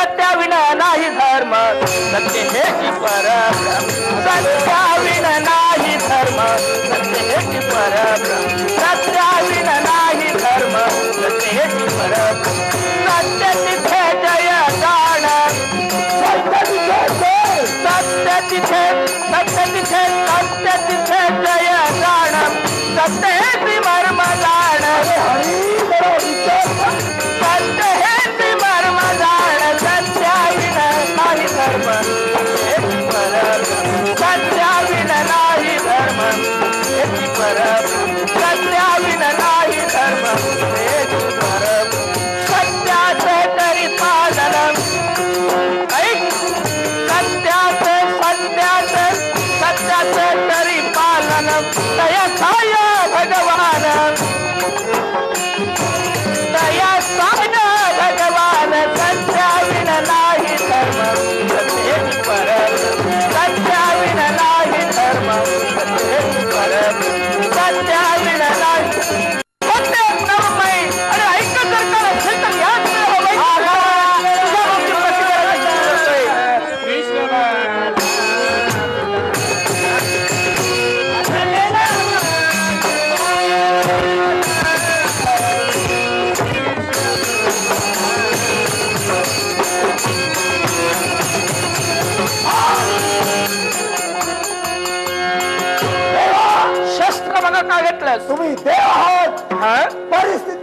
सत्याविन नाही धर्म सत्य हेची परब्रह्म सत्याविन नाही धर्म सत्य हेची परब्रह्म सत्याविन नाही धर्म सत्य हेची परब्रह्म सत्य तिथे जय जाण सत्य तिथे जय जाण सत्य हेची मर्म जाण सत्य हेची मर्म जाण सत्याविन नाही धर्म हेची परब्रह्म सत्याविन नाही धर्म हेची परब्रह्म सत्याविन नाही धर्म हेची परब्रह्म सत्याचे तरी पालन सत्याचे तरी पालन दया साय भगवान दया साय भगवान सत्याविन नाही धर्म सत्य परब्रह्म सत्याविन नाही धर्म सत्य परब्रह्म सत्याविन नाही सत्य नवमय अरे ऐक सरकार असेल तर याच शस्त्र बघा काय घेतलं तुम्ही देव आहात परिस्थिती